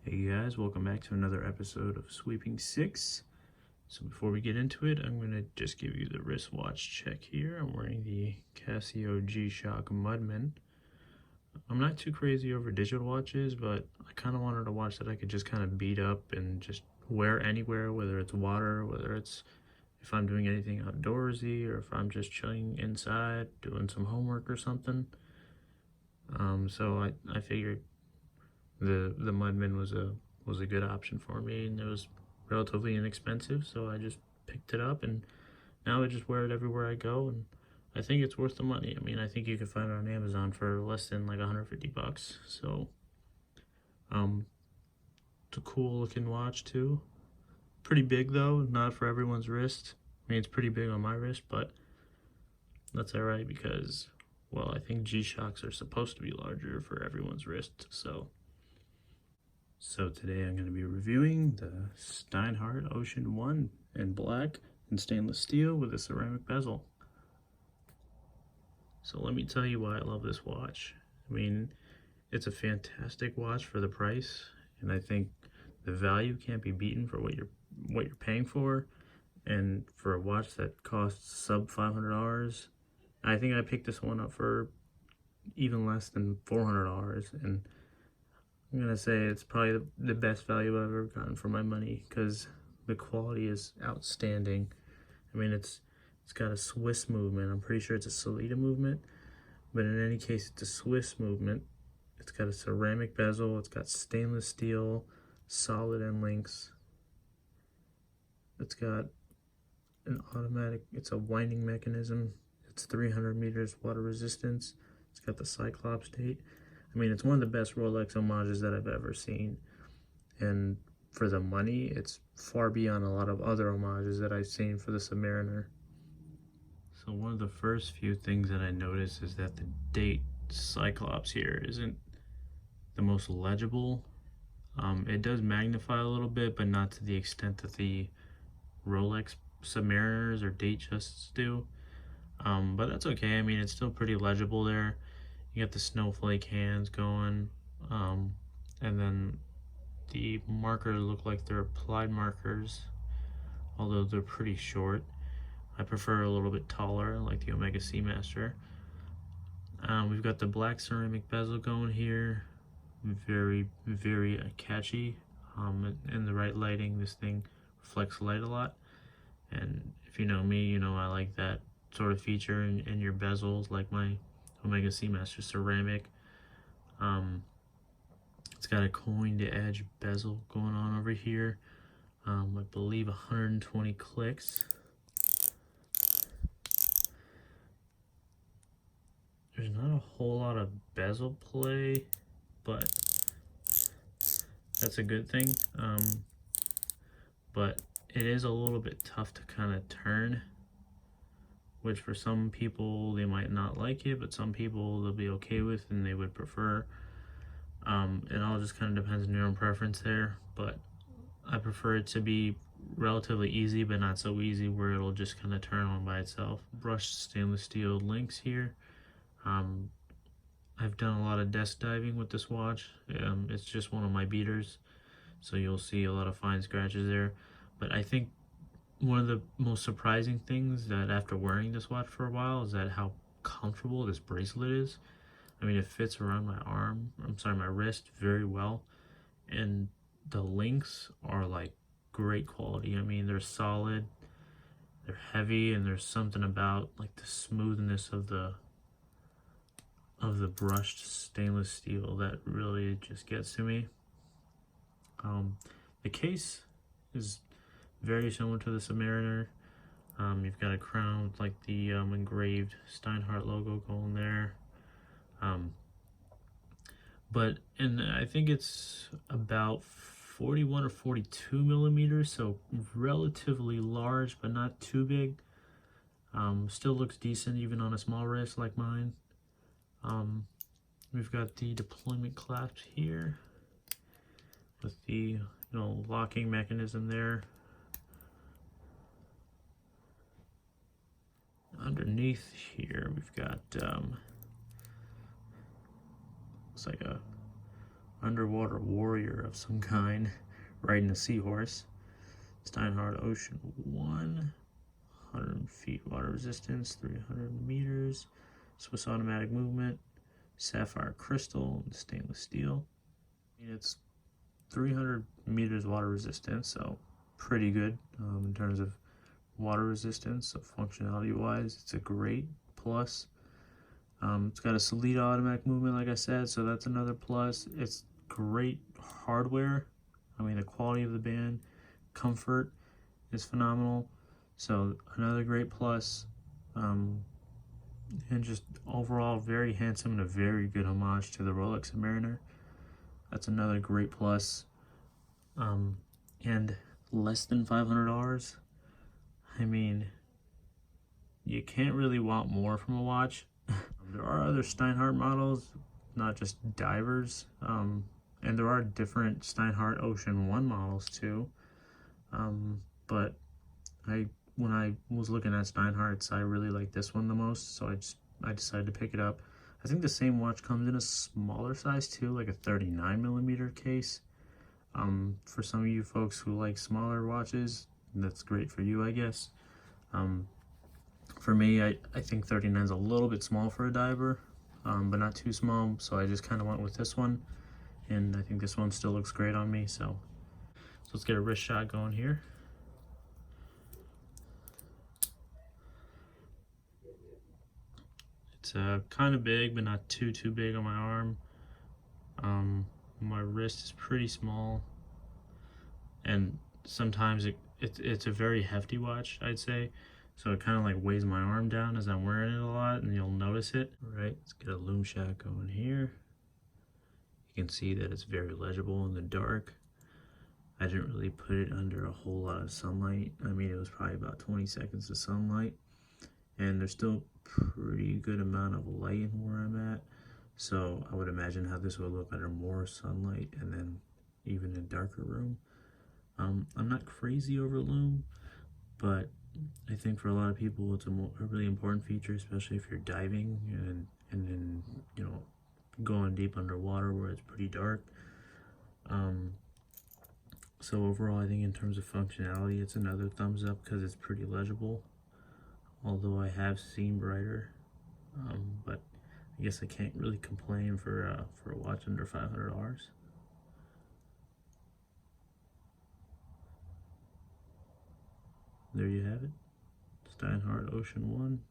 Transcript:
Hey guys, welcome back to another episode of Sweeping Six. So before we get into it, I'm going to just give you the wristwatch check here. I'm wearing the Casio G-Shock Mudman. I'm not too crazy over digital watches, but I kind of wanted a watch that I could just kind of beat up and just wear anywhere, whether it's water, whether it's if I'm doing anything outdoorsy, or if I'm just chilling inside, doing some homework or something. So I figured the Mudman was a good option for me, and it was relatively inexpensive, so I just picked it up, and now I just wear it everywhere I go, and I think it's worth the money. I mean, I think you can find it on Amazon for less than like 150 bucks. So it's a cool looking watch too. Pretty big though, not for everyone's wrist. I mean, it's pretty big on my wrist, but that's all right because, well, I think G-Shocks are supposed to be larger for everyone's wrist. So today I'm going to be reviewing the Steinhart Ocean One in black and stainless steel with a ceramic bezel. So let me tell you why I love this watch. I mean, it's a fantastic watch for the price, and I think the value can't be beaten for what you're paying for. And for a watch that costs sub $500, I think I picked this one up for even less than $400, and I'm gonna say it's probably the best value I've ever gotten for my money because the quality is outstanding. I mean, it's got a Swiss movement. I'm pretty sure it's a Solita movement, but in any case, it's a Swiss movement. It's got a ceramic bezel. It's got stainless steel, solid end links. It's got an automatic. It's a winding mechanism. It's 300 meters water resistance. It's got the Cyclops date. I mean, it's one of the best Rolex homages that I've ever seen. And for the money, it's far beyond a lot of other homages that I've seen for the Submariner. So one of the first few things that I noticed is that the date Cyclops here isn't the most legible. It does magnify a little bit, but not to the extent that the Rolex Submariners or Datejusts do. But that's okay. I mean, it's still pretty legible there. You got the snowflake hands going, and then the markers look like they're applied markers, although they're pretty short. I prefer a little bit taller, like the Omega Seamaster. We've got the black ceramic bezel going here, very, very catchy. In the right lighting, this thing reflects light a lot, and if you know me, you know I like that sort of feature in your bezels, like my Omega Seamaster ceramic. It's got a coined edge bezel going on over here. I believe 120 clicks. There's not a whole lot of bezel play, but that's a good thing. But it is a little bit tough to kind of turn, which for some people they might not like it, but some people they'll be okay with and they would prefer. It all just kind of depends on your own preference there, but I prefer it to be relatively easy, but not so easy where it'll just kind of turn on by itself. Brushed stainless steel links here. I've done a lot of desk diving with this watch. It's just one of my beaters, so you'll see a lot of fine scratches there. But I think one of the most surprising things that after wearing this watch for a while is that how comfortable this bracelet is. I mean, it fits around my wrist very well, and the links are like great quality. I mean, they're solid, they're heavy, and there's something about like the smoothness of the brushed stainless steel that really just gets to me. The case is very similar to the Submariner. You've got a crown with like the engraved Steinhart logo going there. And I think it's about 41 or 42 millimeters, so relatively large, but not too big. Still looks decent even on a small wrist like mine. We've got the deployment clasp here with the locking mechanism there. Underneath here we've got looks like a underwater warrior of some kind riding a seahorse. Steinhart Ocean One, 100 feet water resistance, 300 meters, Swiss automatic movement, sapphire crystal, and stainless steel. It's 300 meters water resistance, so pretty good in terms of water resistance. So functionality wise, it's a great plus. It's got a Solida automatic movement, like I said, so that's another plus. It's great hardware. I mean, the quality of the band, comfort is phenomenal. So another great plus. And just overall very handsome and a very good homage to the Rolex Submariner. That's another great plus. And less than $500. I mean, you can't really want more from a watch. There are other Steinhart models, not just divers, and there are different Steinhart Ocean One models too. But when I was looking at Steinhart's, I really like this one the most, so I decided to pick it up. I think the same watch comes in a smaller size too, like a 39mm case. For some of you folks who like smaller watches, that's great for you, I guess. For me, I think 39 is a little bit small for a diver, but not too small, so I just kind of went with this one, and I think this one still looks great on me. So let's get a wrist shot going here. It's kind of big, but not too big on my arm. My wrist is pretty small, and sometimes it's a very hefty watch, I'd say. So it kind of like weighs my arm down as I'm wearing it a lot, and you'll notice it. All right, let's get a lume shot going here. You can see that it's very legible in the dark. I didn't really put it under a whole lot of sunlight. I mean, it was probably about 20 seconds of sunlight, and there's still pretty good amount of light in where I'm at. So I would imagine how this would look under more sunlight and then even a darker room. I'm not crazy over lume, but I think for a lot of people it's a really important feature, especially if you're diving and then, you know, going deep underwater where it's pretty dark. So overall, I think in terms of functionality, it's another thumbs up because it's pretty legible. Although I have seen brighter, but I guess I can't really complain for a watch under $500. There you have it, Steinhart Ocean One.